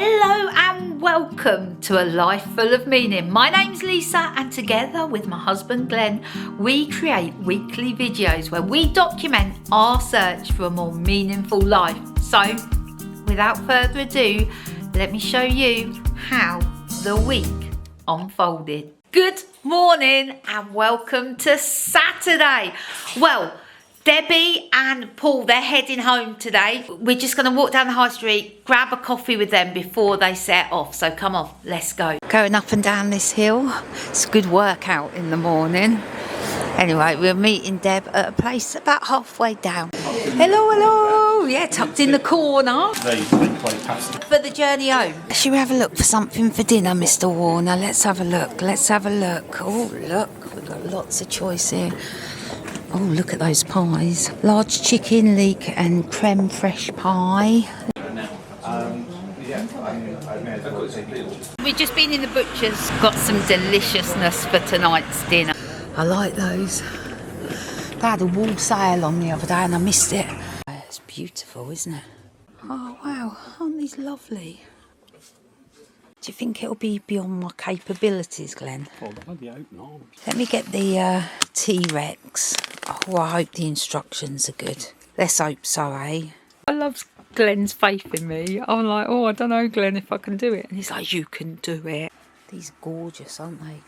Hello and welcome to A Life Full of Meaning. My name's Lisa and together with my husband Glenn, we create weekly videos where we document our search for a more meaningful life. So, without further ado, let me show you how the week unfolded. Good morning and welcome to Saturday. Well, Debbie and Paul, they're heading home today. We're just going to walk down the high street, grab a coffee with them before they set off. So come on, let's go. Going up and down this hill. It's a good workout in the morning. Anyway, we're meeting Deb at a place about halfway down. Hello, hello. Yeah, tucked in the corner. For the journey home. Should we have a look for something for dinner, Mr. Warner? Let's have a look. Let's have a look. Oh, look. We've got lots of choice here. Oh, look at those pies. Large chicken, leek and creme fraiche pie. We've just been in the butcher's, got some deliciousness for tonight's dinner. I like those. They had a wall sale on the other day and I missed it. It's beautiful, isn't it? Oh, wow. Aren't these lovely? Do you think it'll be beyond my capabilities, Glenn? Oh, bloody hope not. Let me get the T-Rex. Oh, I hope the instructions are good. Let's hope so, eh? I love Glenn's faith in me. I'm like, oh, I don't know, Glenn, if I can do it. And he's like, you can do it. These are gorgeous, aren't they?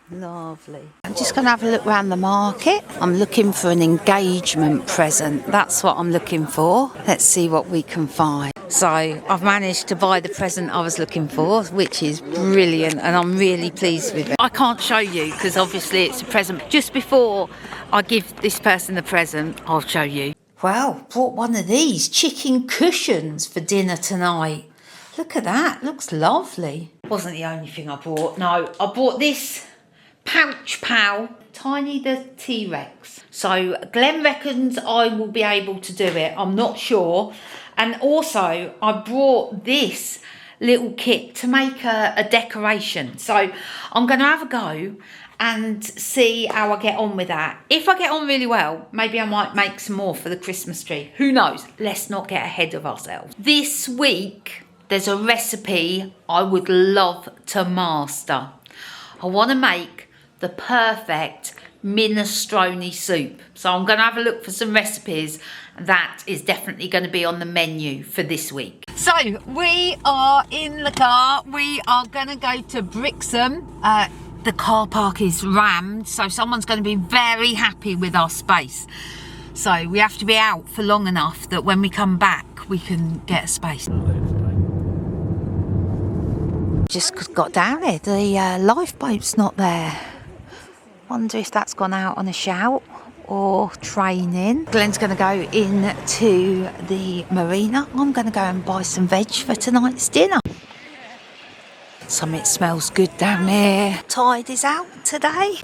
Lovely. I'm just going to have a look around the market. I'm looking for an engagement present. That's what I'm looking for. Let's see what we can find. So I've managed to buy the present I was looking for, which is brilliant, and I'm really pleased with it. I can't show you because obviously it's a present. Just before I give this person the present, I'll show you. Wow, brought one of these chicken cushions for dinner tonight. Look at that, looks lovely. Wasn't the only thing I bought. No, I bought this pouch pal, Tiny the T-Rex. So Glenn reckons I will be able to do it. I'm not sure. And also I brought this little kit to make a decoration. So I'm going to have a go and see how I get on with that. If I get on really well, maybe I might make some more for the Christmas tree. Who knows? Let's not get ahead of ourselves. This week, there's a recipe I would love to master. I want to make the perfect minestrone soup. So I'm going to have a look for some recipes. That is definitely going to be on the menu for this week. So we are in the car. We are going to go to Brixham. The car park is rammed, so someone's going to be very happy with our space. So we have to be out for long enough that when we come back, we can get a space. Just got down here. The lifeboat's not there. Wonder if that's gone out on a shout or training. Glenn's going to go into the marina. I'm going to go and buy some veg for tonight's dinner. Something smells good down there. Tide is out today.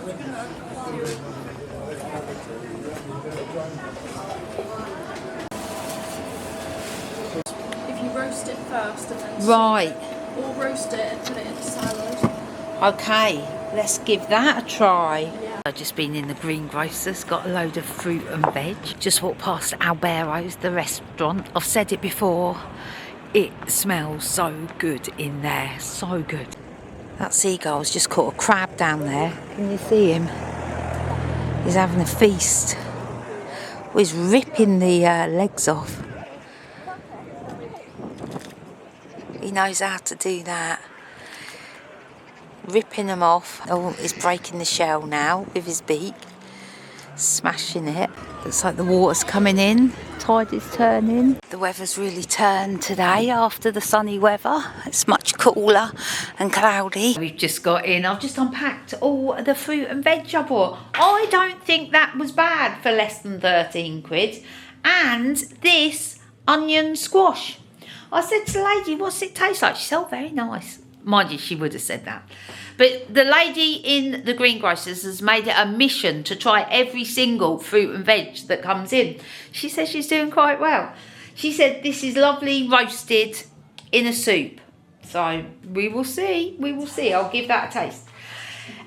If you roast it first and then Right. or roast it and put it in a salad. Okay, let's give that a try. Yeah. I've just been in the greengrocer's, got a load of fruit and veg. Just walked past Albero's, the restaurant. I've said it before, it smells so good in there, so good. That seagull's just caught a crab down there. Can you see him? He's having a feast. Well, he's ripping the legs off. He knows how to do that. Ripping them off. Oh, he's breaking the shell now with his beak. Smashing it. Looks like the water's coming in. Tide is turning. The weather's really turned today after the sunny weather. It's much cooler and cloudy. We've just got in. I've just unpacked all the fruit and veg I bought. I don't think that was bad for less than 13 quid. And this onion squash. I said to the lady, what's it taste like? She said, oh, very nice. Mind you, she would have said that. But the lady in the greengrocers has made it a mission to try every single fruit and veg that comes in. She says she's doing quite well. She said this is lovely roasted in a soup. So we will see. We will see. I'll give that a taste.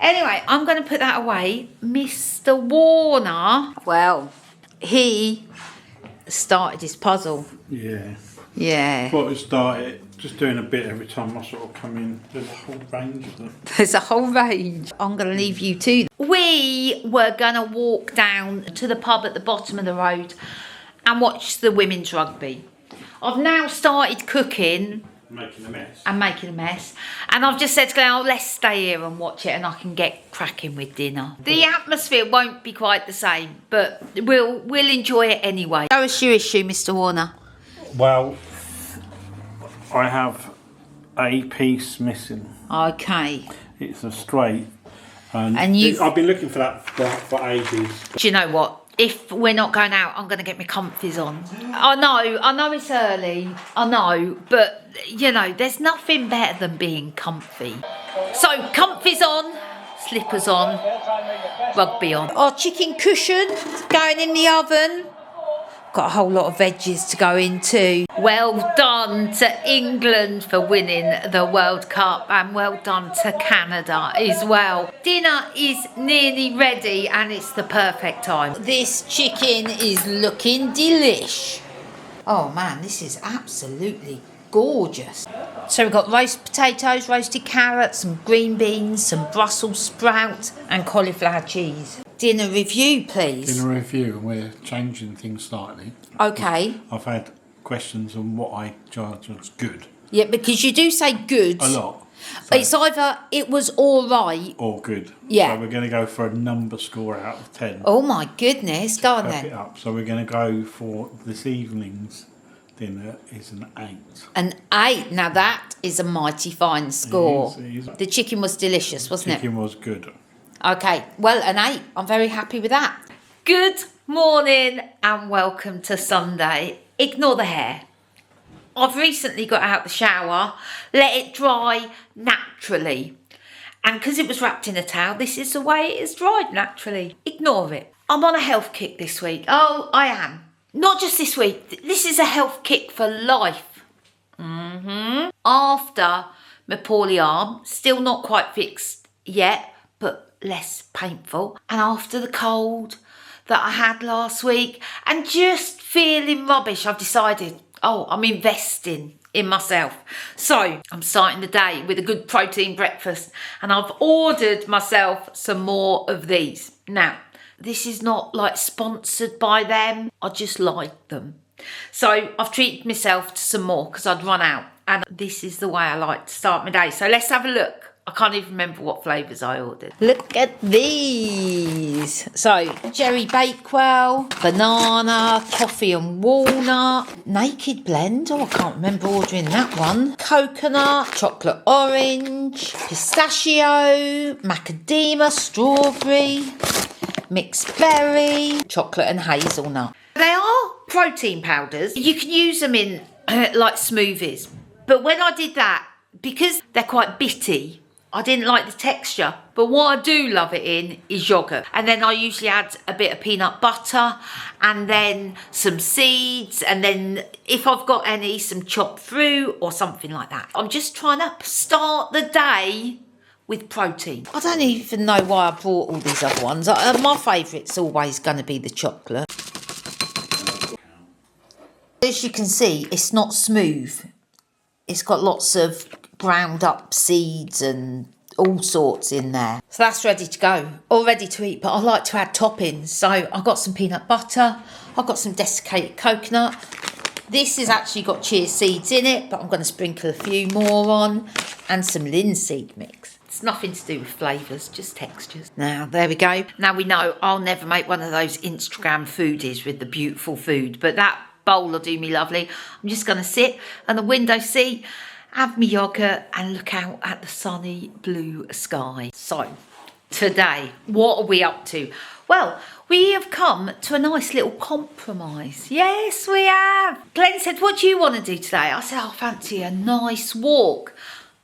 Anyway, I'm going to put that away. Mr. Warner, well, he started his puzzle. Yeah. Yeah. Thought it started Just doing a bit every time I sort of come in. There's a whole range of them. There's a whole range. I'm going to leave you to. We were going to walk down to the pub at the bottom of the road and watch the women's rugby. I've now started cooking. Making a mess. And making a mess. And I've just said to Glenn, oh, let's stay here and watch it and I can get cracking with dinner. The atmosphere won't be quite the same, but we'll enjoy it anyway. Show us your issue, Mr. Warner. Well, I have a piece missing. Okay. It's a straight. And I've been looking for that for ages. Do you know what? If we're not going out, I'm going to get my comfies on. I know it's early, I know, but, you know, there's nothing better than being comfy. So, comfies on, slippers on, rugby on. Our chicken cushion going in the oven. Got a whole lot of veggies to go into. Well done to England for winning the World Cup and well done to Canada as well. Dinner is nearly ready and it's the perfect time. This chicken is looking delish. Oh man, this is absolutely gorgeous. So we've got roast potatoes, roasted carrots, some green beans, some Brussels sprouts and cauliflower cheese. Dinner review, please. Dinner review, we're changing things slightly. Okay. I've had questions on what I judge as good. Yeah, because you do say good. A lot. So, It's either it was all right. or good. Yeah. So we're going to go for a number score out of 10. Oh my goodness, go on Pep it then. up. So we're going to go for this evening's dinner is an 8. An 8. Now that is a mighty fine score. It is. The chicken was delicious, wasn't Chicken was good. it? Okay, well, an 8. I'm very happy with that. Good morning and welcome to Sunday. Ignore the hair. I've recently got out the shower, let it dry naturally. And because it was wrapped in a towel, this is the way it is dried naturally. Ignore it. I'm on a health kick this week. Oh, I am. Not just this week. This is a health kick for life. After my poorly arm, still not quite fixed yet, but less painful. And after the cold that I had last week and just feeling rubbish, I've decided, I'm investing in myself. So I'm starting the day with a good protein breakfast and I've ordered myself some more of these. Now, this is not like sponsored by them. I just like them. So I've treated myself to some more because I'd run out. And this is the way I like to start my day. So let's have a look. I can't even remember what flavours I ordered. Look at these. So, Jerry Bakewell, banana, coffee and walnut, naked blend. Oh, I can't remember ordering that one. Coconut, chocolate orange, pistachio, macadamia, strawberry, mixed berry, chocolate and hazelnut. They are protein powders. You can use them in like smoothies. But when I did that, because they're quite bitty, I didn't like the texture, but what I do love it in is yoghurt. And then I usually add a bit of peanut butter and then some seeds. And then if I've got any, some chopped fruit or something like that. I'm just trying to start the day with protein. I don't even know why I brought all these other ones. My favourite's always going to be the chocolate. As you can see, it's not smooth. It's got lots of ground up seeds and all sorts in there. So that's ready to go, all ready to eat, but I like to add toppings. So I've got some peanut butter, I've got some desiccated coconut. This has actually got chia seeds in it, but I'm going to sprinkle a few more on, and some linseed mix. It's nothing to do with flavours, just textures. Now, there we go. Now we know I'll never make one of those Instagram foodies with the beautiful food, but that bowl will do me lovely. I'm just going to sit on the window seat, have my yoghurt and look out at the sunny blue sky. So, today, what are we up to? Well, we have come to a nice little compromise. Yes, we have. Glenn said, what do you want to do today? I said, I fancy a nice walk.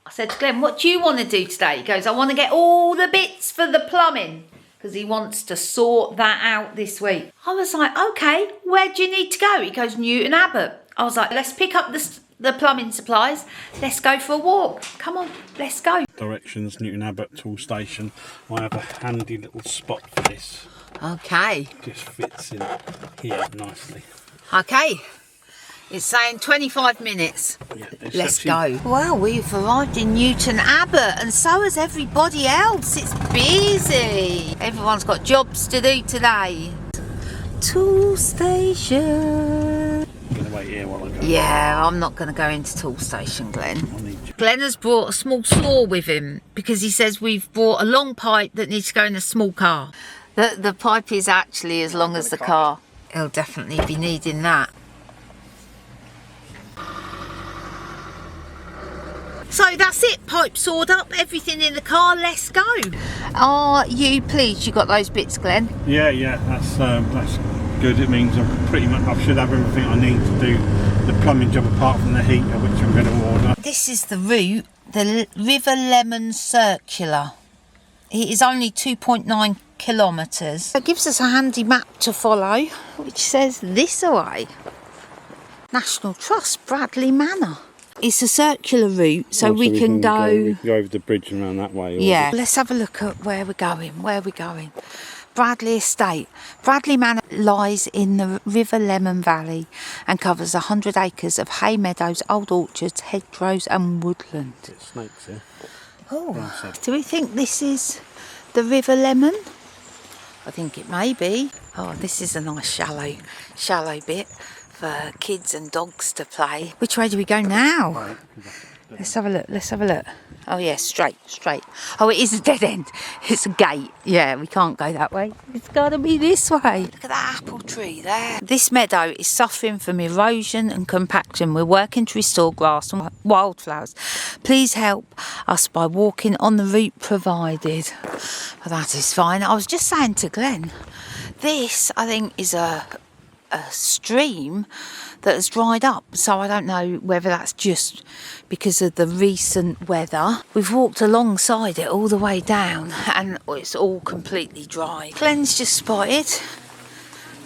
I said to Glenn, what do you want to do today? He goes, I want to get all the bits for the plumbing, because he wants to sort that out this week. I was like, okay, where do you need to go? He goes, Newton Abbot. I was like, let's pick up the plumbing supplies. Let's go for a walk. Come on, let's go. Directions, Newton Abbot Tool Station. I have a handy little spot for this. Okay. Just fits in here nicely. Okay. It's saying 25 minutes. Yeah, Let's go. Well, we've arrived in Newton Abbot, and so has everybody else. It's busy. Everyone's got jobs to do today. Tool station. I'm going to wait here while I go. Yeah, I'm not going to go into Tool Station, Glenn. I need you. Glenn has brought a small saw with him because he says we've brought a long pipe that needs to go in a small car. The pipe is actually as long as the car. He'll definitely be needing that. So that's it, pipe sawed up, everything in the car, let's go. Are you pleased you got those bits, Glenn? Yeah, that's good. It means I should have everything I need to do the plumbing job apart from the heater, which I'm going to order. This is the route, the River Lemon Circular. It is only 2.9 kilometres. It gives us a handy map to follow, which says this way. National Trust, Bradley Manor. It's a circular route, so we can go over the bridge and around that way. Yeah. Let's have a look at where we're going. Bradley Estate. Bradley Manor lies in the River Lemon Valley and covers 100 acres of hay meadows, old orchards, hedgerows and woodland. There's snakes here. Oh, do we think this is the River Lemon? I think it may be. Oh, this is a nice shallow bit for kids and dogs to play. Which way do we go now? Let's have a look. Oh yeah, straight. Oh, it is a dead end. It's a gate. Yeah, we can't go that way. It's got to be this way. Look at that apple tree there. This meadow is suffering from erosion and compaction. We're working to restore grass and wildflowers. Please help us by walking on the route provided. Well, that is fine. I was just saying to Glenn, this I think is a stream that has dried up, so I don't know whether that's just because of the recent weather. We've walked alongside it all the way down and it's all completely dry. Glenn's just spotted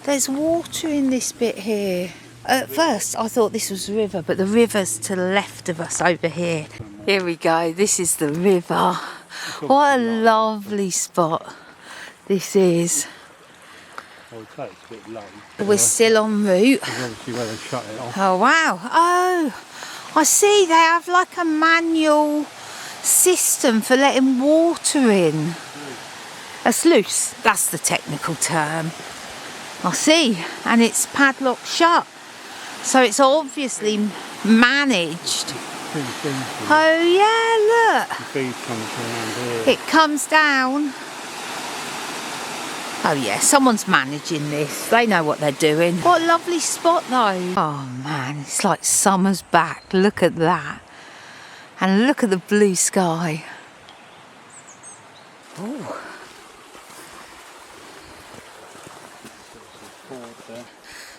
there's water in this bit here. At first I thought this was a river, but the river's to the left of us over here. Here we go, this is the river. What a lovely spot this is. Okay, it's a bit low. We're still en route. That's obviously where they shut it off. Oh wow. Oh, I see they have like a manual system for letting water in. A sluice, that's the technical term. I see, and it's padlocked shut. So it's obviously managed. Oh yeah, look. The feed comes around here. It comes down. Oh yeah, someone's managing this. They know what they're doing. What a lovely spot though. Oh man, it's like summer's back. Look at that. And look at the blue sky. Ooh.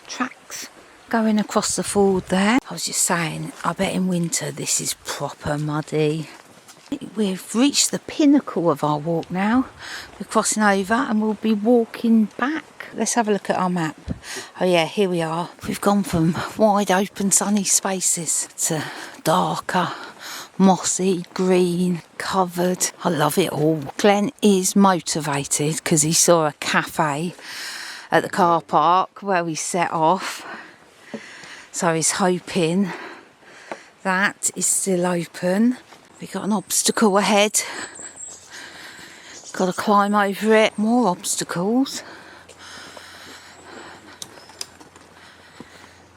Tracks going across the ford there. I was just saying, I bet in winter this is proper muddy. We've reached the pinnacle of our walk now. We're crossing over and we'll be walking back. Let's have a look at our map. Oh yeah, here we are. We've gone from wide open sunny spaces to darker, mossy, green, covered. I love it all. Glenn is motivated because he saw a cafe at the car park where we set off. So he's hoping that is still open. We've got an obstacle ahead. Got to climb over it. More obstacles.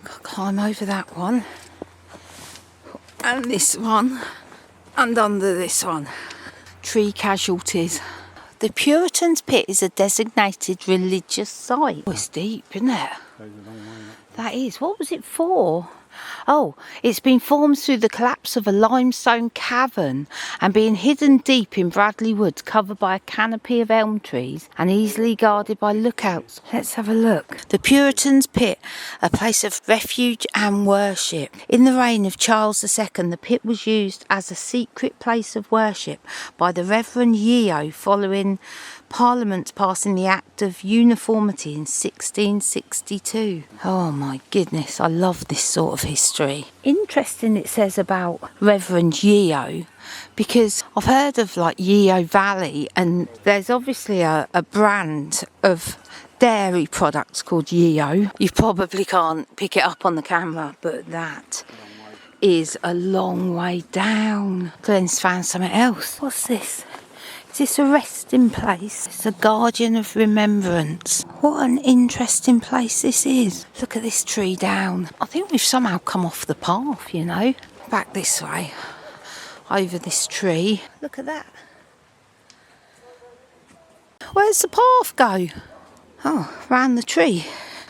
Got to climb over that one. And this one. And under this one. Tree casualties. The Puritans Pit is a designated religious site. Oh, it's deep, isn't it? That is. What was it for? Oh, it's been formed through the collapse of a limestone cavern and being hidden deep in Bradley Woods, covered by a canopy of elm trees and easily guarded by lookouts. Let's have a look. The Puritans' Pit, a place of refuge and worship. In the reign of Charles II, the pit was used as a secret place of worship by the Reverend Yeo following Parliament passing the Act of Uniformity in 1662. Oh my goodness, I love this sort of history. Interesting it says about Reverend Yeo, because I've heard of like Yeo Valley, and there's obviously a brand of dairy product called Yeo. You probably can't pick it up on the camera, but that is a long way down. Glenn's found something else. What's this? Is this a resting place? It's a guardian of remembrance. What an interesting place this is. Look at this tree down. I think we've somehow come off the path, you know. Back this way. Over this tree. Look at that. Where's the path go? Oh, round the tree.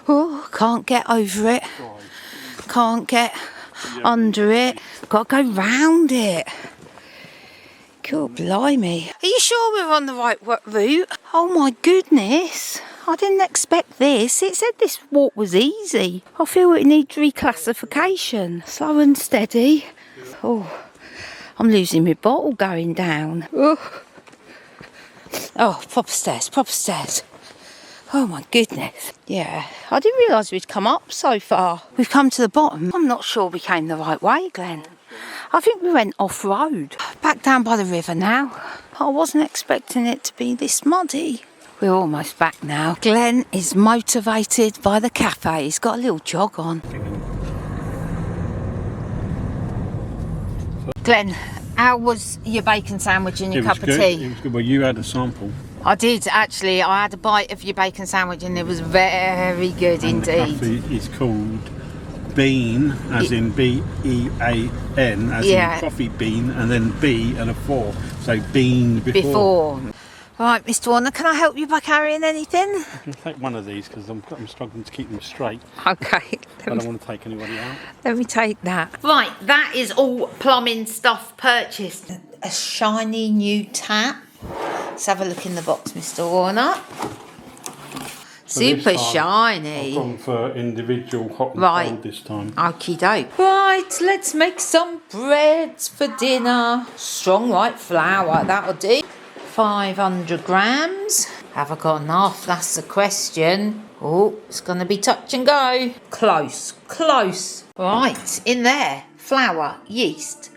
Oh, can't get over it. Can't get under it. Got to go round it. God blimey. Are you sure we're on the right route? Oh my goodness. I didn't expect this. It said this walk was easy. I feel it needs reclassification. Slow and steady. Oh, I'm losing my bottle going down. Oh, proper stairs, proper stairs. Oh my goodness. Yeah, I didn't realise we'd come up so far. We've come to the bottom. I'm not sure we came the right way, Glenn. I think we went off-road. Back down by the river now. I wasn't expecting it to be this muddy. We're almost back now. Glenn is motivated by the cafe. He's got a little jog on. Glenn, how was your bacon sandwich and your cup of tea? It was good. Well, you had a sample. I did, actually. I had a bite of your bacon sandwich and it was very good And indeed. the coffee is called Bean, as in B-E-A-N, as in coffee bean, and then B and a 4. So bean before. Right, Mr. Warner, can I help you by carrying anything? I can take one of these because I'm struggling to keep them straight. Okay. I don't want to take anybody out. Let me take that. Right, that is all plumbing stuff purchased. A shiny new tap. Let's have a look in the box, Mr. Warner. Super shiny. I've gone for individual hot and cold this time. Okie doke. Right, let's make some breads for dinner. Strong white flour, that'll do. 500 grams. Have I got enough? That's the question. Oh, it's going to be touch and go. Close, close. Right, in there, flour, yeast,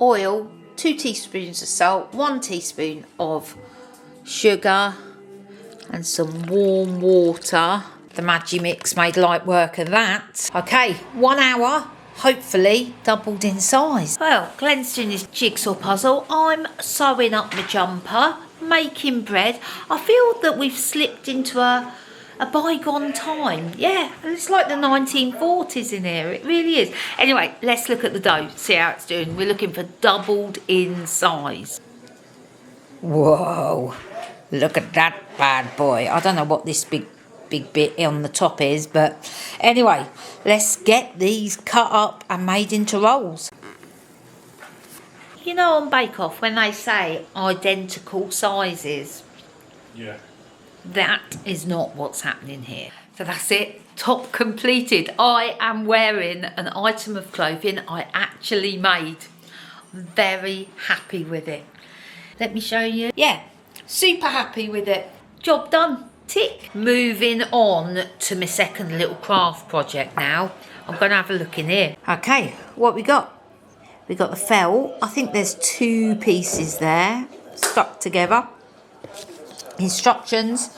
oil, 2 teaspoons of salt, 1 teaspoon of sugar, and some warm water. The Maggi mix made light work of that. Okay, 1 hour, hopefully doubled in size. Well, Glenn's doing his jigsaw puzzle. I'm sewing up my jumper, making bread. I feel that we've slipped into a bygone time. Yeah, it's like the 1940s in here. It really is. Anyway, let's look at the dough, see how it's doing. We're looking for doubled in size. Whoa. Look at that bad boy. I don't know what this big bit on the top is, but anyway, let's get these cut up and made into rolls. You know on Bake Off when they say identical sizes? Yeah. That is not what's happening here. So that's it. Top completed. I am wearing an item of clothing I actually made. I'm very happy with it. Let me show you. Yeah. Super happy with it. Job done. Tick. Moving on to my second little craft project now. I'm going to have a look in here. Okay, what we got? We got the felt. I think there's 2 pieces there stuck together. Instructions.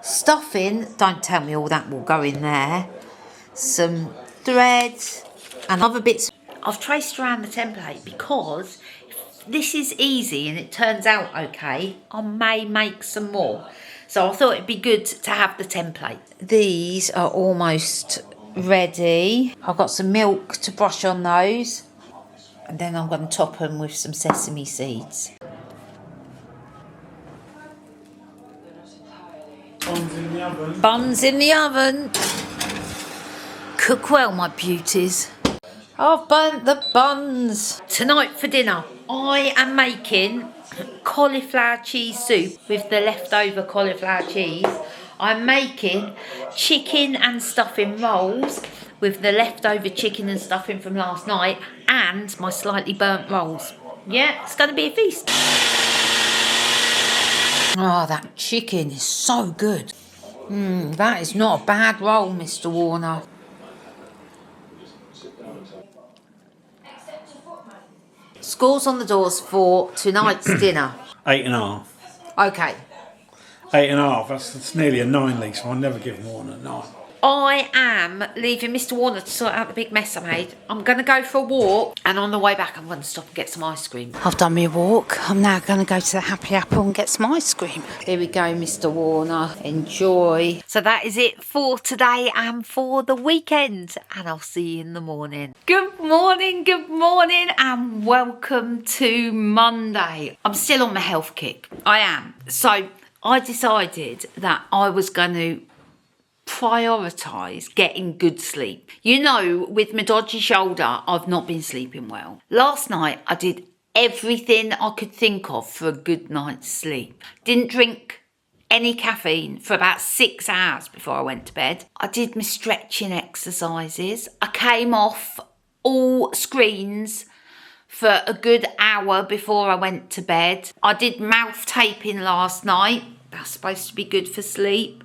Stuffing. Don't tell me all that will go in there. Some threads and other bits. I've traced around the template because this is easy and it turns out okay. I may make some more. So I thought it'd be good to have the template. These are almost ready. I've got some milk to brush on those. And then I'm going to top them with some sesame seeds. Buns in the oven. Buns in the oven. Cook well, my beauties. I've burnt the buns. Tonight for dinner, I am making cauliflower cheese soup with the leftover cauliflower cheese. I'm making chicken and stuffing rolls with the leftover chicken and stuffing from last night and my slightly burnt rolls. Yeah, it's going to be a feast. Oh, that chicken is so good. That is not a bad roll, Mr. Warner. Scores on the doors for tonight's dinner. 8.5. Okay. 8.5. That's nearly a 9, Lee, so I'll never give more than a 9. I am leaving Mr. Warner to sort out the big mess I made. I'm going to go for a walk, and on the way back I'm going to stop and get some ice cream. I've done my walk. I'm now going to go to the Happy Apple and get some ice cream. Here we go, Mr. Warner. Enjoy. So that is it for today and for the weekend, and I'll see you in the morning. Good morning, and welcome to Monday. I'm still on my health kick. I am. So I decided that I was going to prioritise getting good sleep. You know, with my dodgy shoulder, I've not been sleeping well. Last night, I did everything I could think of for a good night's sleep. Didn't drink any caffeine for about 6 hours before I went to bed. I did my stretching exercises. I came off all screens for a good hour before I went to bed. I did mouth taping last night. That's supposed to be good for sleep.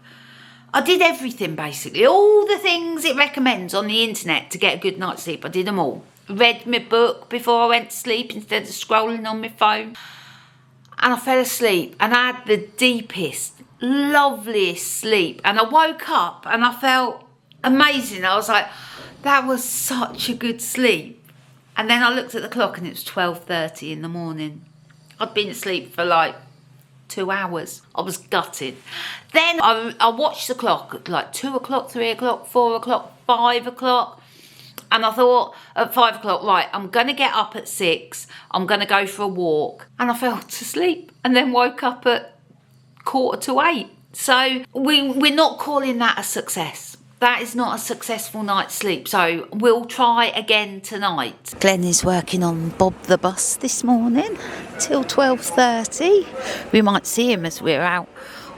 I did everything basically, all the things it recommends on the internet to get a good night's sleep. I did them all. Read my book before I went to sleep instead of scrolling on my phone. And I fell asleep and I had the deepest, loveliest sleep. And I woke up and I felt amazing. I was like, that was such a good sleep. And then I looked at the clock and it was 12:30 in the morning. I'd been asleep for like 2 hours. I was gutted. Then I watched the clock at like 2 o'clock, 3 o'clock, 4 o'clock, 5 o'clock. And I thought at 5 o'clock, right, I'm going to get up at 6. I'm going to go for a walk. And I fell to sleep and then woke up at 7:45. So we're not calling that a success. That is not a successful night's sleep. So we'll try again tonight. Glenn is working on Bob the bus this morning till 12:30. We might see him as we're out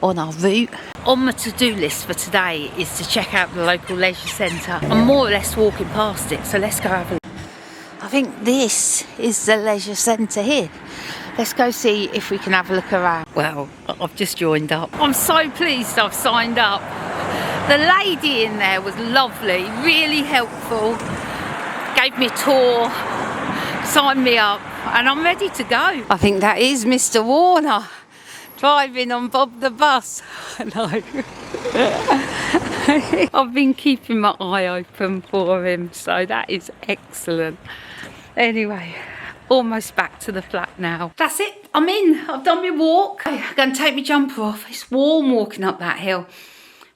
on our route. On my to-do list for today is to check out the local leisure centre. I'm more or less walking past it, so let's go have a look. I think this is the leisure centre here. Let's go see if we can have a look around. Well, I've just joined up. I'm so pleased I've signed up. The lady in there was lovely, really helpful, gave me a tour, signed me up, and I'm ready to go. I think that is Mr. Warner driving on Bob the bus. No. I've been keeping my eye open for him, so that is excellent. Anyway, almost back to the flat now. That's it, I'm in. I've done my walk. I'm going to take my jumper off. It's warm walking up that hill.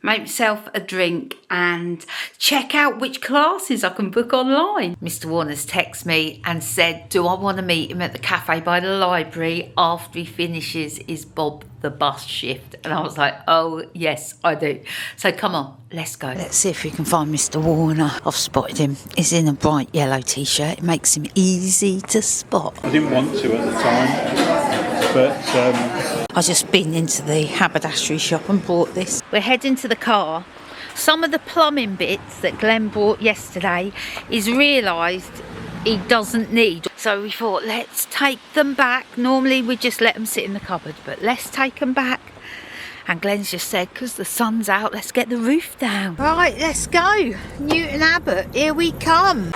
Make myself a drink and check out which classes I can book online. Mr. Warner's texted me and said, do I want to meet him at the cafe by the library after he finishes his Bob the bus shift? And I was like, oh yes, I do. So come on, let's go. Let's see if we can find Mr. Warner. I've spotted him. He's in a bright yellow t-shirt. It makes him easy to spot. I didn't want to at the time, but I've just been into the haberdashery shop and bought this. We're heading to the car. Some of the plumbing bits that Glenn bought yesterday he's realised he doesn't need. So we thought, let's take them back. Normally we just let them sit in the cupboard, but let's take them back. And Glenn's just said, because the sun's out, let's get the roof down. Right, let's go. Newton Abbot, here we come.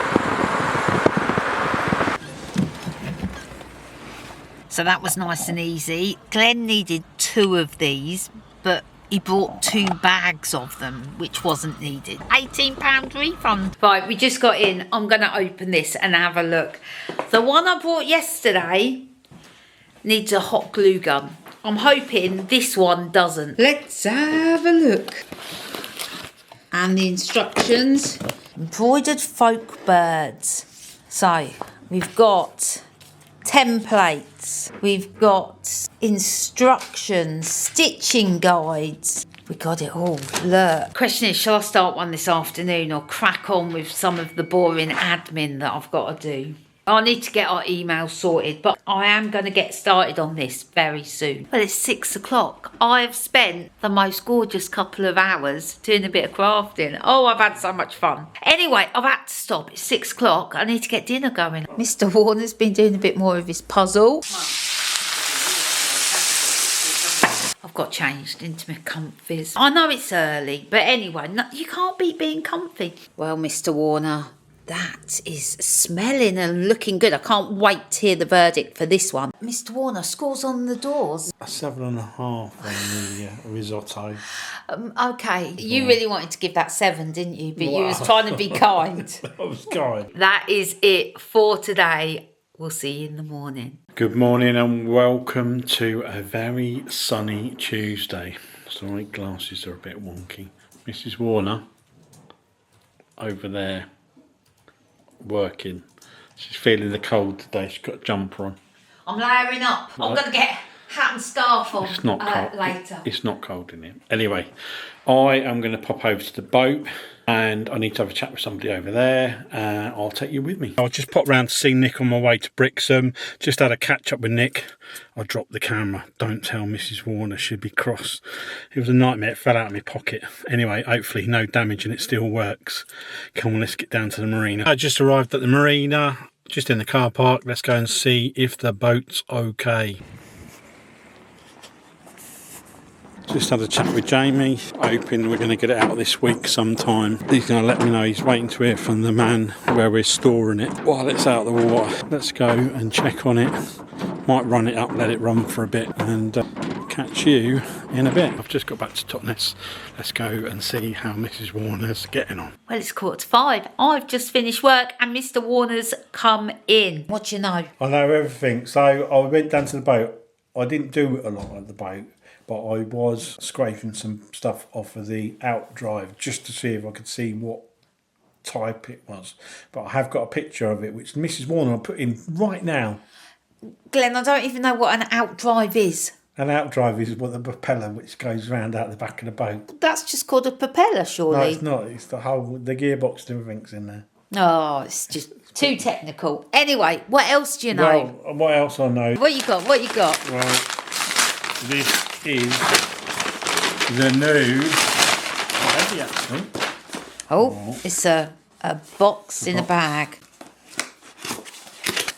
So that was nice and easy. Glenn needed 2 of these, but he brought 2 bags of them, which wasn't needed. £18 refund. Right, we just got in. I'm going to open this and have a look. The one I bought yesterday needs a hot glue gun. I'm hoping this one doesn't. Let's have a look. And the instructions. Embroidered folk birds. So, we've got templates, we've got instructions, stitching guides, we got it all. Look. Question is, shall I start one this afternoon or crack on with some of the boring admin that I've got to do? I need to get our email sorted, but I am going to get started on this very soon. Well, it's 6 o'clock. I've spent the most gorgeous couple of hours doing a bit of crafting. Oh, I've had so much fun. Anyway, I've had to stop. It's 6 o'clock. I need to get dinner going. Mr. Warner's been doing a bit more of his puzzle. I've got changed into my comfies. I know it's early, but anyway, no, you can't beat being comfy. Well, Mr. Warner, that is smelling and looking good. I can't wait to hear the verdict for this one. Mr. Warner, scores on the doors. A 7.5 on the risotto. Okay, you really wanted to give that 7, didn't you? But you was trying to be kind. I was kind. That is it for today. We'll see you in the morning. Good morning and welcome to a very sunny Tuesday. Sorry, glasses are a bit wonky. Mrs. Warner over there working. She's feeling the cold today. She's got a jumper on. I'm layering up. I'm going to get hat and scarf on It's not cold. later. It's not cold in here. Anyway, I am going to pop over to the boat and I need to have a chat with somebody over there. I'll take you with me. I'll just pop round to see Nick on my way to Brixham. Just had a catch up with Nick. I dropped the camera. Don't tell Mrs. Warner, she'd be cross. It was a nightmare. It fell out of my pocket. Anyway, hopefully no damage and it still works. Come on, let's get down to the marina. I just arrived at the marina, just in the car park. Let's go and see if the boat's okay. Just had a chat with Jamie, hoping we're going to get it out this week sometime. He's going to let me know. He's waiting to hear from the man where we're storing it while it's out of the water. Let's go and check on it. Might run it up, let it run for a bit and catch you in a bit. I've just got back to Totnes. Let's go and see how Mrs. Warner's getting on. Well, it's 5:15. I've just finished work and Mr. Warner's come in. What do you know? I know everything. So I went down to the boat. I didn't do a lot at the boat, but I was scraping some stuff off of the out drive just to see if I could see what type it was. But I have got a picture of it, which Mrs. Warner will put in right now. Glenn, I don't even know what an out drive is. An out drive is what the propeller which goes round out the back of the boat. That's just called a propeller, surely. No, it's not. It's the gearbox and everything's in there. Oh, it's just too technical. Anyway, what else do you know? Well, what else I know? What you got? What you got? Well, this is the new... Heavy, actually. Oh, it's a box in a bag.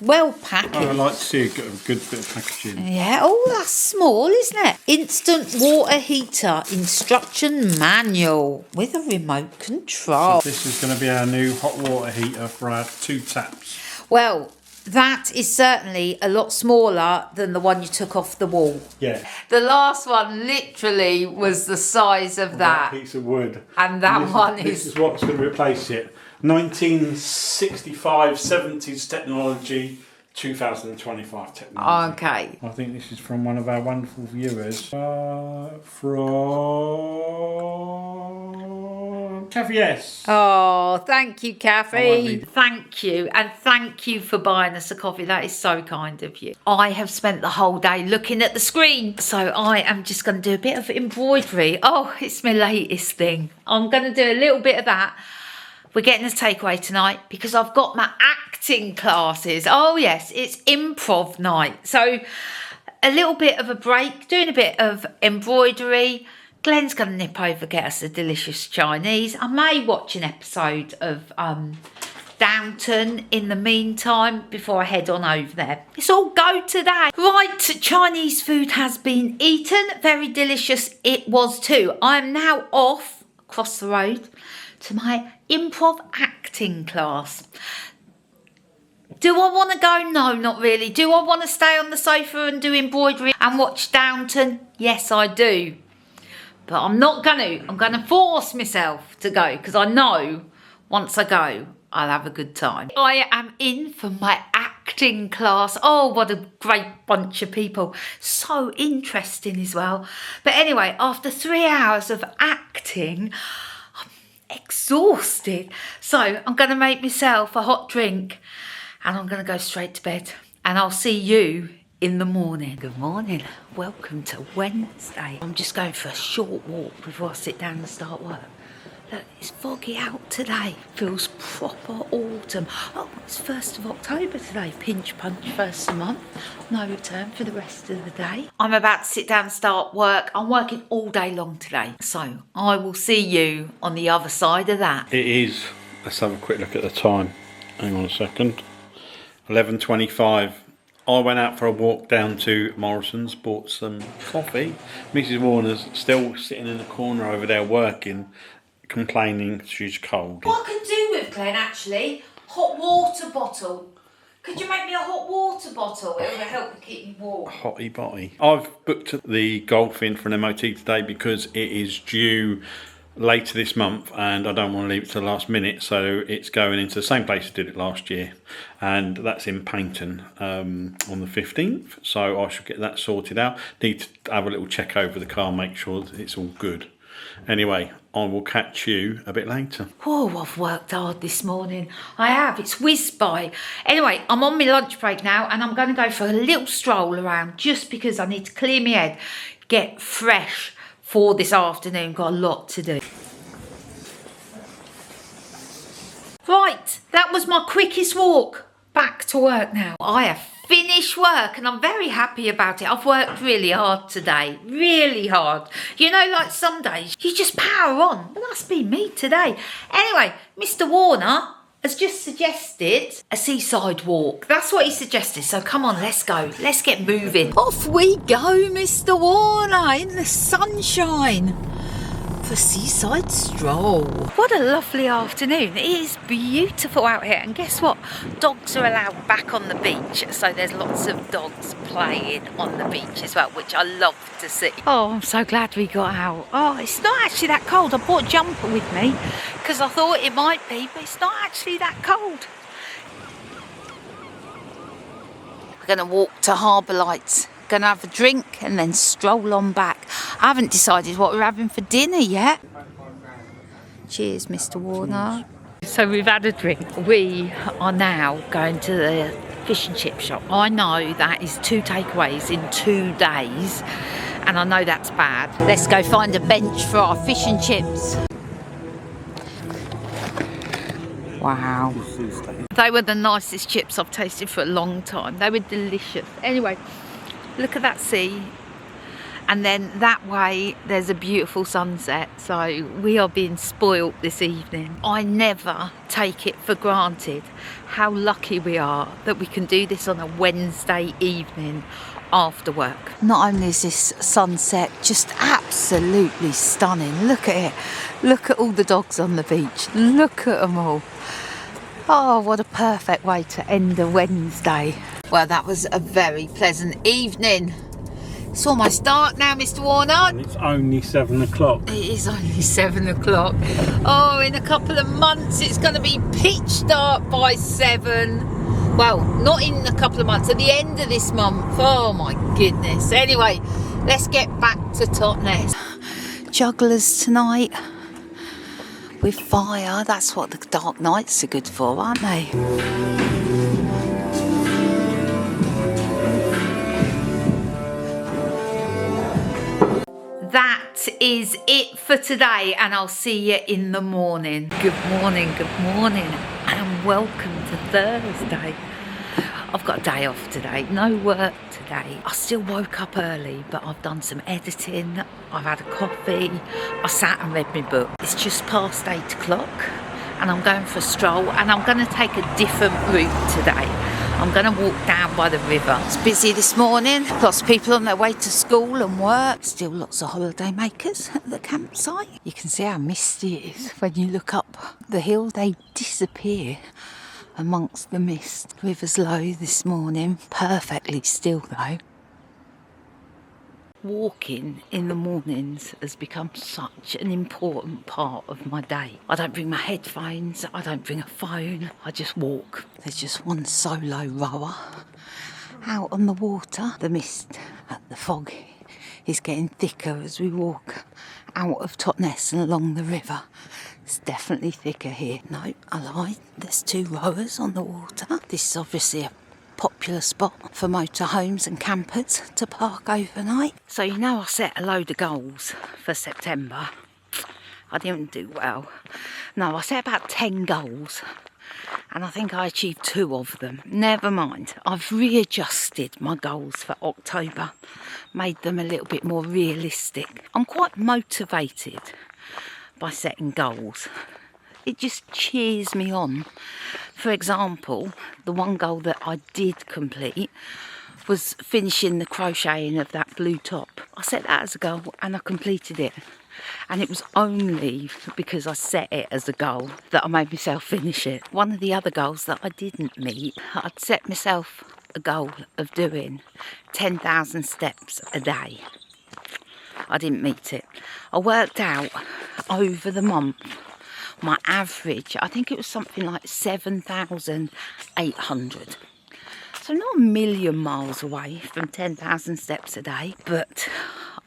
Well packaged. I like to see a good bit of packaging. Yeah, oh, that's small, isn't it? Instant water heater instruction manual with a remote control. So this is going to be our new hot water heater for our 2 taps. Well, that is certainly a lot smaller than the one you took off the wall. Yeah. The last one literally was the size of that. Piece of wood. And that one This is what's going to replace it. 1965 70s technology, 2025 technology. Okay. I think this is from one of our wonderful viewers. From Kathy S. Oh, thank you, Kathy. be- Thank you. And thank you for buying us a coffee. That is so kind of you. I have spent the whole day looking at the screen. So I am just going to do a bit of embroidery. Oh, it's my latest thing. I'm going to do a little bit of that. We're getting a takeaway tonight because I've got my acting classes. Oh yes, it's improv night. So a little bit of a break, doing a bit of embroidery. Glenn's going to nip over, get us a delicious Chinese. I may watch an episode of Downton in the meantime before I head on over there. It's all go today. Right, Chinese food has been eaten. Very delicious it was too. I am now off across the road to my improv acting class. Do I want to go? No, not really. Do I want to stay on the sofa and do embroidery and watch Downton? Yes, I do. But I'm not going to. I'm going to force myself to go because I know once I go, I'll have a good time. I am in for my acting class. Oh, what a great bunch of people. So interesting as well. But anyway, after 3 hours of acting, exhausted, so I'm going to make myself a hot drink and I'm going to go straight to bed and I'll see you in the morning. Good morning, welcome to Wednesday. I'm just going for a short walk before I sit down and start work. Look, it's foggy out today, feels proper autumn. Oh, it's 1st of October today, pinch punch, 1st of the month, no return for the rest of the day. I'm about to sit down and start work. I'm working all day long today, so I will see you on the other side of that. It is, let's have a quick look at the time. Hang on a second. 11:25. I went out for a walk down to Morrison's, bought some coffee. Mrs. Warner's still sitting in the corner over there working, complaining she's cold. What I can do with Glenn, actually, hot water bottle. Could you make me a hot water bottle? It would help keep me warm. Hotty botty. I've booked the Golf in for an MOT today because it is due later this month and I don't want to leave it to the last minute, so it's going into the same place I did it last year, and that's in Paynton on the 15th, so I should get that sorted out. Need to have a little check over the car, make sure that it's all good. Anyway, I will catch you a bit later. Oh, I've worked hard this morning. I have. It's whizzed by. Anyway, I'm on my lunch break now and I'm going to go for a little stroll around just because I need to clear my head, get fresh for this afternoon. Got a lot to do. Right, that was my quickest walk. Back to work now. I have finished work and I'm very happy about it. I've worked really hard today, really hard. You know, like some days you just power on, but that's been me today. Anyway, Mr. Warner has just suggested a seaside walk. That's what he suggested, so come on, let's go. Let's get moving. Off we go, Mr. Warner, in the sunshine for seaside stroll. What a lovely afternoon. It is beautiful out here, and guess what? Dogs are allowed back on the beach, so there's lots of dogs playing on the beach as well, which I love to see. Oh, I'm so glad we got out. Oh, it's not actually that cold. I brought a jumper with me because I thought it might be, but it's not actually that cold. We're going to walk to Harbour Lights. Gonna have a drink and then stroll on back. I haven't decided what we're having for dinner yet. Cheers, Mr. Warner. So we've had a drink. We are now going to the fish and chip shop. I know that is 2 takeaways in 2 days, and I know that's bad. Let's go find a bench for our fish and chips. Wow. They were the nicest chips I've tasted for a long time. They were delicious. Anyway, look at that sea, and then that way there's a beautiful sunset, so we are being spoilt this evening. I never take it for granted how lucky we are that we can do this on a Wednesday evening after work. Not only is this sunset just absolutely stunning, look at it, look at all the dogs on the beach, look at them all. Oh, what a perfect way to end a Wednesday. Well, that was a very pleasant evening. It's almost dark now, Mr. Warner. And it's only 7 o'clock. It is only 7 o'clock. Oh, in a couple of months it's going to be pitch dark by 7. Well, not in a couple of months, at the end of this month. Oh my goodness. Anyway, let's get back to Totnes. Jugglers tonight with fire. That's what the dark nights are good for, aren't they? That is it for today, and I'll see you in the morning. Good morning, and welcome to Thursday. I've got a day off today, no work today. I still woke up early, but I've done some editing, I've had a coffee, I sat and read my book. It's just past 8 o'clock and I'm going for a stroll, and I'm going to take a different route today. I'm going to walk down by the river. It's busy this morning, lots of people on their way to school and work. Still lots of holiday makers at the campsite. You can see how misty it is when you look up the hill. They disappear amongst the mist. River's low this morning, perfectly still though. Walking in the mornings has become such an important part of my day. I don't bring my headphones, I don't bring a phone, I just walk. There's just one solo rower out on the water. The mist, the fog is getting thicker as we walk out of Totnes and along the river. It's definitely thicker here. No, I lied. There's 2 rowers on the water. This is obviously a popular spot for motorhomes and campers to park overnight. So you know I set a load of goals for September. I didn't do well. No, I set about 10 goals and I think I achieved 2 of them. Never mind, I've readjusted my goals for October, made them a little bit more realistic. I'm quite motivated by setting goals. It just cheers me on. For example, the one goal that I did complete was finishing the crocheting of that blue top. I set that as a goal and I completed it. And it was only because I set it as a goal that I made myself finish it. One of the other goals that I didn't meet, I'd set myself a goal of doing 10,000 steps a day. I didn't meet it. I worked out over the month, my average, I think it was something like 7,800. So not a million miles away from 10,000 steps a day, but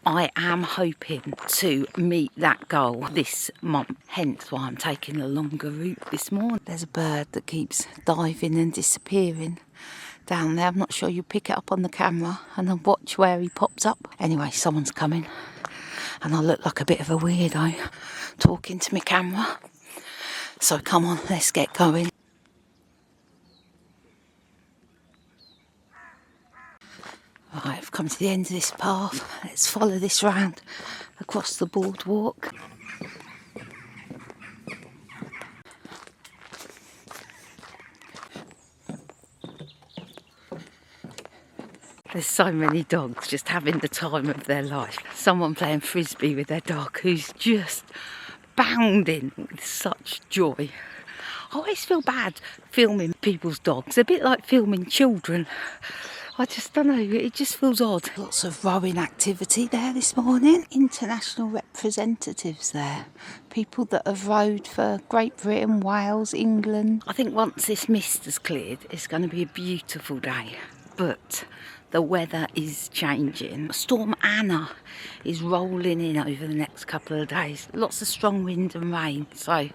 I am hoping to meet that goal this month. Hence why I'm taking a longer route this morning. There's a bird that keeps diving and disappearing down there. I'm not sure you pick it up on the camera, and then watch where he pops up. Anyway, someone's coming, and I look like a bit of a weirdo talking to my camera. So come on, let's get going. Right, I've come to the end of this path. Let's follow this round across the boardwalk. There's so many dogs just having the time of their life. Someone playing frisbee with their dog who's just bounding with such joy. I always feel bad filming people's dogs, a bit like filming children. I just don't know, it just feels odd. Lots of rowing activity there this morning. International representatives there. People that have rowed for Great Britain, Wales, England. I think once this mist has cleared, it's going to be a beautiful day. But the weather is changing. Storm Anna is rolling in over the next couple of days. Lots of strong wind and rain. So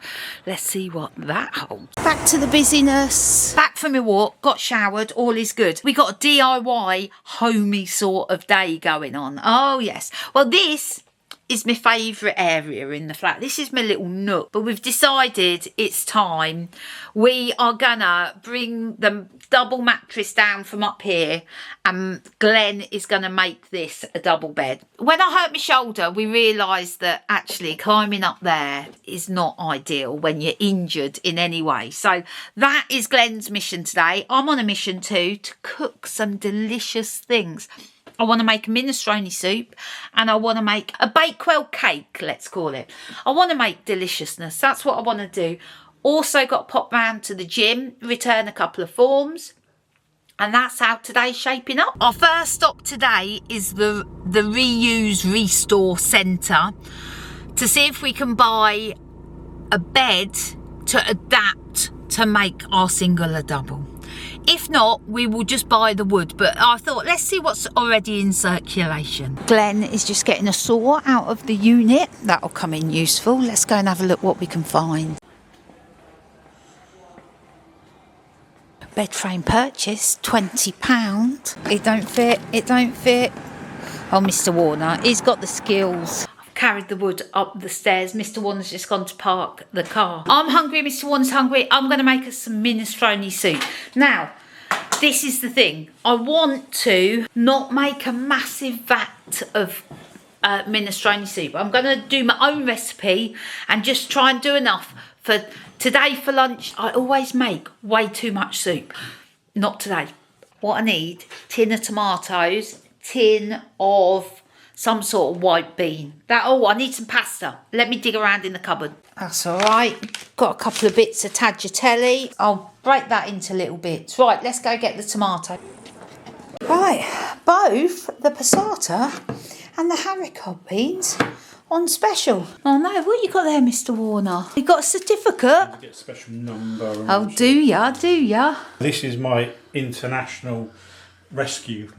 let's see what that holds. Back to the busyness. Back from my walk, got showered, all is good. We got a DIY homey sort of day going on. Oh yes. Well, this is my favourite area in the flat. This is my little nook, but we've decided it's time. We are gonna bring the double mattress down from up here, and Glenn is gonna make this a double bed. When I hurt my shoulder, we realised that actually climbing up there is not ideal when you're injured in any way. So that is Glenn's mission today. I'm on a mission too, to cook some delicious things. I want to make a minestrone soup, and I want to make a Bakewell cake, let's call it. I want to make deliciousness. That's what I want to do. Also got to pop round to the gym, return a couple of forms. And that's how today's shaping up. Our first stop today is the Reuse Restore Centre to see if we can buy a bed to adapt to make our single a double. If not, we will just buy the wood. But I thought, let's see what's already in circulation. Glenn is just getting a saw out of the unit. That'll come in useful. Let's go and have a look what we can find. Bed frame purchase, £20. It don't fit, it don't fit. Oh, Mr. Warner, he's got the skills. I've carried the wood up the stairs. Mr. Warner's just gone to park the car. I'm hungry, Mr. Warner's hungry. I'm going to make us some minestrone soup. Now, this is the thing. I want to not make a massive vat of minestrone soup. I'm going to do my own recipe and just try and do enough for today. For lunch, I always make way too much soup. Not today. What I need, tin of tomatoes, tin of some sort of white bean. I need some pasta. Let me dig around in the cupboard. That's all right. Got a couple of bits of tagliatelle. I'll break that into little bits. Right, let's go get the tomato. Right, both the passata and the haricot beans on special. Oh no, what you got there, Mr. Warner? You got a certificate? Get a special number. Oh, do ya? This is my international rescue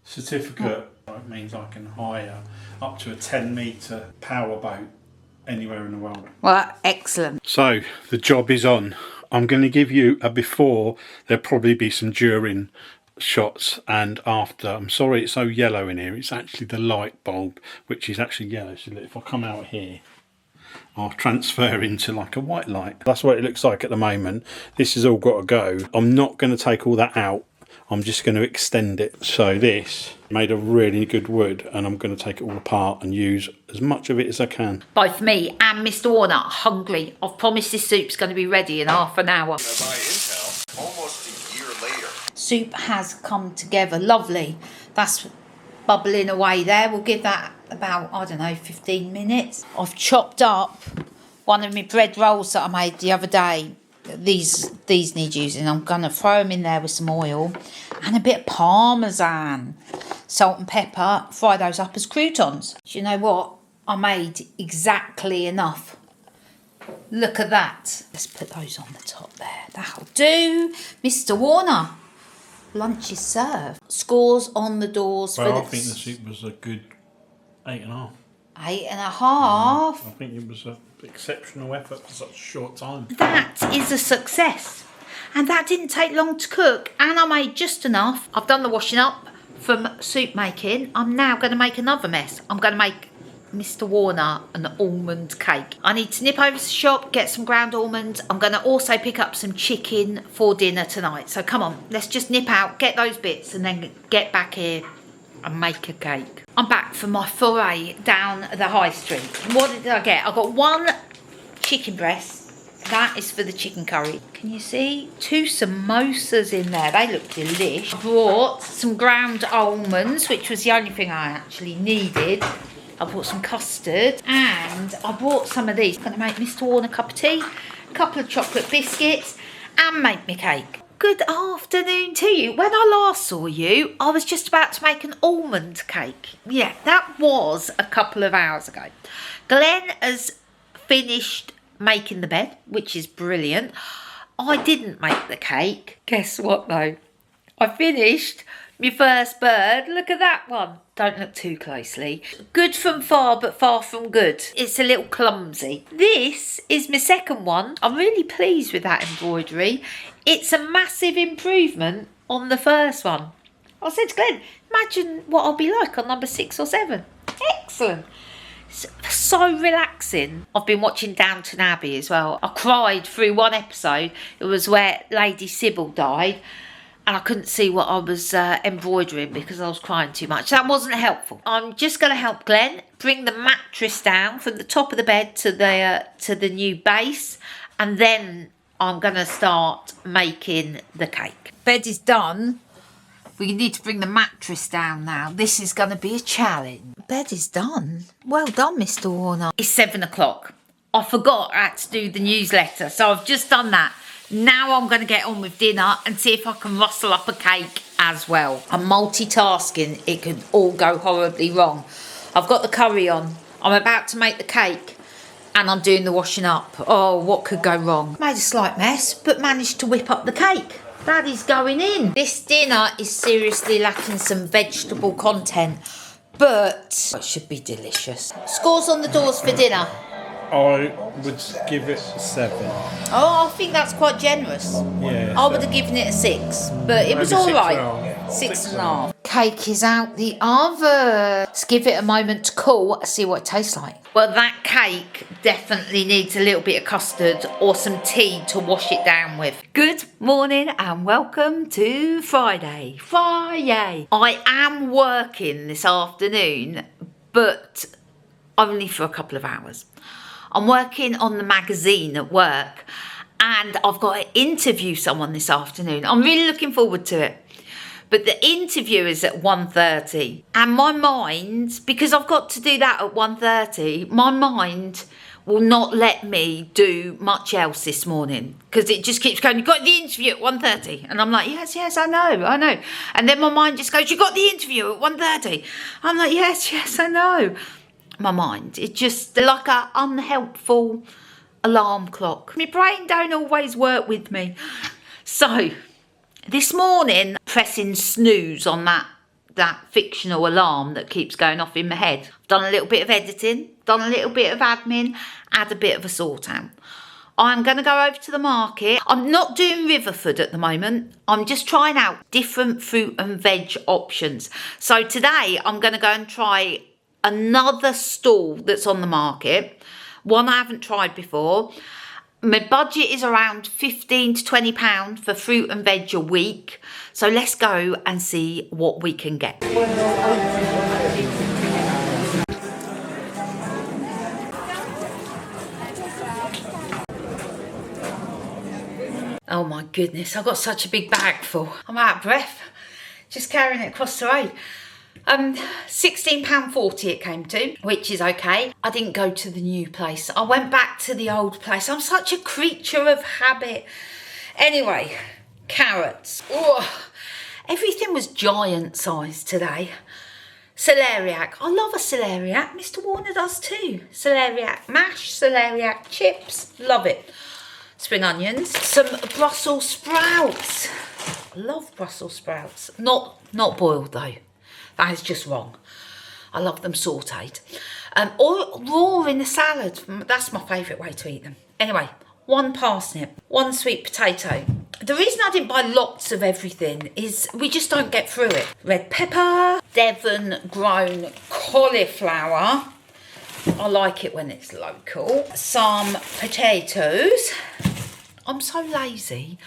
certificate. It means I can hire up to a 10-metre powerboat anywhere in the world. Well, excellent. So the job is on. I'm going to give you a before. There'll probably be some during shots and after. I'm sorry it's so yellow in here. It's actually the light bulb which is actually yellow. So if I come out here, I'll transfer into like a white light. That's what it looks like at the moment. This has all got to go. I'm not going to take all that out. I'm just going to extend it. So this made of really good wood, and I'm going to take it all apart and use as much of it as I can. Both me and Mr. Warner are hungry. I've promised this soup's going to be ready in half an hour. Almost a year later. Soup has come together. Lovely. That's bubbling away there. We'll give that about, I don't know, 15 minutes. I've chopped up one of my bread rolls that I made the other day. These need using. I'm going to throw them in there with some oil and a bit of parmesan, salt and pepper. Fry those up as croutons. Do you know what? I made exactly enough. Look at that. Let's put those on the top there. That'll do. Mr. Warner, lunch is served. Scores on the doors. Well, I think the soup was a good 8.5. 8.5. I think it was an exceptional effort for such a short time. That is a success. And that didn't take long to cook. And I made just enough. I've done the washing up from soup making. I'm now going to make another mess. I'm going to make Mr. Warner an almond cake. I need to nip over to the shop, get some ground almonds. I'm going to also pick up some chicken for dinner tonight. So come on, let's just nip out, get those bits and then get back here and make a cake. I'm back for my foray down the high street. What did I get? I got one chicken breast. That is for the chicken curry. Can you see? 2 samosas in there. They look delish. I brought some ground almonds, which was the only thing I actually needed. I bought some custard and I bought some of these. I'm going to make Mr. Warner a cup of tea, a couple of chocolate biscuits and make me cake. Good afternoon to you. When I last saw you, I was just about to make an almond cake. Yeah, that was a couple of hours ago. Glenn has finished making the bed, which is brilliant. I didn't make the cake. Guess what though? I finished my first bird. Look at that one. Don't look too closely. Good from far, but far from good. It's a little clumsy. This is my second one. I'm really pleased with that embroidery. It's a massive improvement on the first one. I said to Glenn, imagine what I'll be like on number 6 or 7. Excellent. It's so relaxing. I've been watching Downton Abbey as well. I cried through one episode. It was where Lady Sybil died. And I couldn't see what I was embroidering because I was crying too much. That wasn't helpful. I'm just going to help Glenn bring the mattress down from the top of the bed to the new base. And then I'm going to start making the cake. Bed is done. We need to bring the mattress down now. This is going to be a challenge. Bed is done. Well done, Mr. Warner. It's 7 o'clock. I forgot I had to do the newsletter. So I've just done that. Now I'm going to get on with dinner and see if I can rustle up a cake as well. I'm multitasking. It could all go horribly wrong. I've got the curry on. I'm about to make the cake and I'm doing the washing up. Oh, what could go wrong? Made a slight mess, but managed to whip up the cake. That is going in. This dinner is seriously lacking some vegetable content, but it should be delicious. Scores on the doors for dinner. I would give it a 7. Oh, I think that's quite generous. Yeah. I would have given it a 6, but it was all right. 6.5. Cake is out the oven. Let's give it a moment to cool and see what it tastes like. Well, that cake definitely needs a little bit of custard or some tea to wash it down with. Good morning and welcome to Friday. I am working this afternoon, but only for a couple of hours. I'm working on the magazine at work and I've got to interview someone this afternoon. I'm really looking forward to it. But the interview is at 1:30 and my mind, because I've got to do that at 1:30, my mind will not let me do much else this morning because it just keeps going, you've got the interview at 1:30. And I'm like, yes, I know. And then my mind just goes, you've got the interview at 1:30. I'm like, yes, I know. My mind, it's just like an unhelpful alarm clock. My brain don't always work with me. So this morning, pressing snooze on that fictional alarm that keeps going off in my head. I've done a little bit of editing, done a little bit of admin, had a bit of a sort out. I'm going to go over to the market. I'm not doing Riverford at the moment. I'm just trying out different fruit and veg options. So today I'm going to go and try another stall that's on the market, one I haven't tried before. My budget is around £15 to £20 for fruit and veg a week. So let's go and see what we can get. Oh my goodness, I've got such a big bag full. I'm out of breath, just carrying it across the road. £16.40 it came to, which is okay. I didn't go to the new place. I went back to the old place. I'm such a creature of habit. Anyway, carrots. Oh, everything was giant size today. Celeriac. I love a celeriac. Mr. Warner does too. Celeriac mash, celeriac chips. Love it. Spring onions. Some Brussels sprouts. Love Brussels sprouts. Not boiled though. That is just wrong. I love them sautéed. Or raw in the salad. That's my favourite way to eat them. Anyway, 1 parsnip, 1 sweet potato. The reason I didn't buy lots of everything is we just don't get through it. Red pepper, Devon grown cauliflower. I like it when it's local. Some potatoes. I'm so lazy.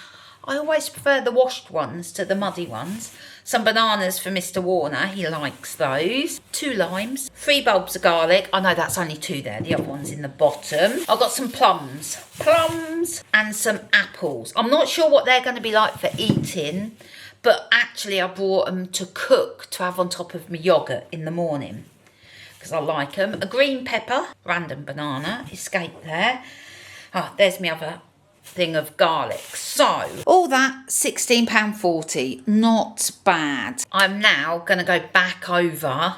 I always prefer the washed ones to the muddy ones. Some bananas for Mr. Warner, he likes those. 2 limes, 3 bulbs of garlic. I know that's only 2 there, the other one's in the bottom. I've got some plums and some apples. I'm not sure what they're going to be like for eating, but actually I brought them to cook to have on top of my yoghurt in the morning because I like them. A green pepper, random banana, escaped there. Oh, there's my other thing of garlic. So all that £16.40, not bad. I'm now going to go back over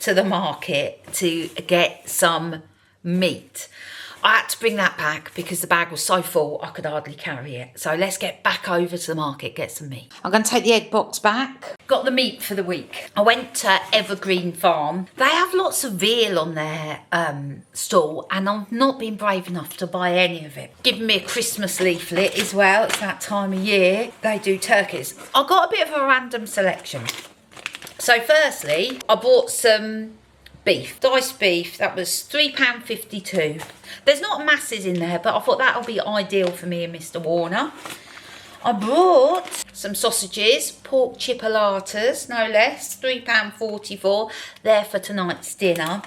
to the market to get some meat. I had to bring that back because the bag was so full I could hardly carry it. So let's get back over to the market, get some meat. I'm going to take the egg box back. Got the meat for the week. I went to Evergreen Farm. They have lots of veal on their stall and I've not been brave enough to buy any of it. Giving me a Christmas leaflet as well. It's that time of year. They do turkeys. I got a bit of a random selection. So firstly, I bought some beef, diced beef. That was £3.52. There's not masses in there, but I thought that'll be ideal for me and Mr. Warner. I brought some sausages, pork chipolatas, no less, £3.44. There for tonight's dinner.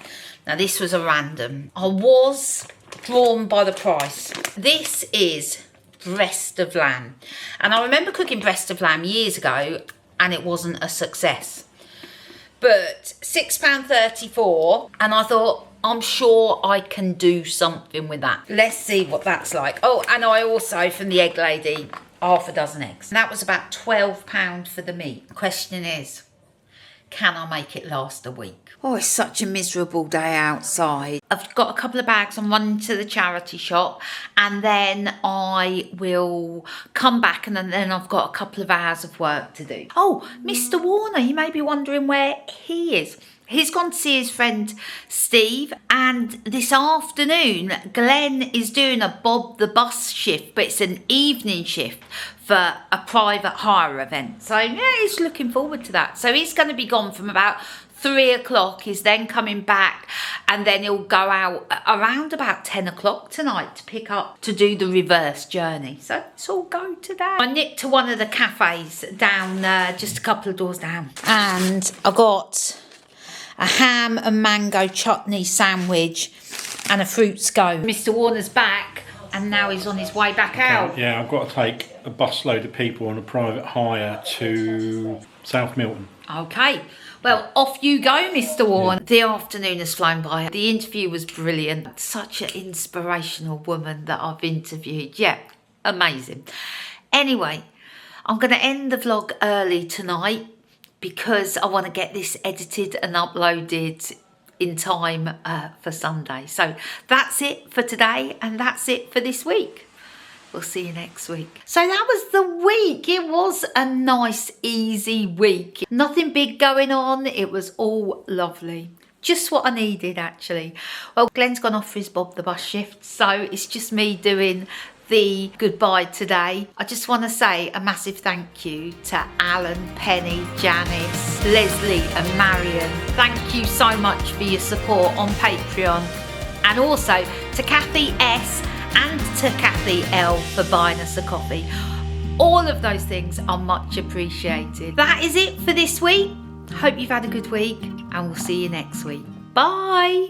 Now this was a random. I was drawn by the price. This is breast of lamb. And I remember cooking breast of lamb years ago and it wasn't a success. But £6.34, and I thought, I'm sure I can do something with that. Let's see what that's like. Oh, and I also, from the egg lady, half a dozen eggs. And that was about £12 for the meat. The question is, can I make it last a week? Oh, it's such a miserable day outside. I've got a couple of bags. I'm running to the charity shop and then I will come back and then I've got a couple of hours of work to do. Oh, Mr. Warner, you may be wondering where he is. He's gone to see his friend Steve, and this afternoon Glenn is doing a Bob the Bus shift, but it's an evening shift for a private hire event. So yeah, he's looking forward to that. So he's going to be gone from about 3 o'clock. He's then coming back and then he'll go out around about 10 o'clock tonight to pick up to do the reverse journey. So let's all go to that. I nipped to one of the cafes down just a couple of doors down, and I got a ham and mango chutney sandwich and a fruit scone. Mr. Warner's back and now he's on his way back out. Yeah, I've got to take a busload of people on a private hire to South Milton. Okay, well, off you go, Mr. Warner. Yeah. The afternoon has flown by. The interview was brilliant. Such an inspirational woman that I've interviewed. Yeah, amazing. Anyway, I'm going to end the vlog early tonight because I want to get this edited and uploaded in time for Sunday. So that's it for today and that's it for this week. We'll see you next week. So that was the week. It was a nice, easy week. Nothing big going on. It was all lovely. Just what I needed, actually. Well, Glenn's gone off for his Bob the Bus shift, so it's just me doing the goodbye today. I just want to say a massive thank you to Alan, Penny, Janice, Leslie and Marion. Thank you so much for your support on Patreon. And also to Kathy S and to Kathy L for buying us a coffee. All of those things are much appreciated. That is it for this week. Hope you've had a good week and we'll see you next week. Bye.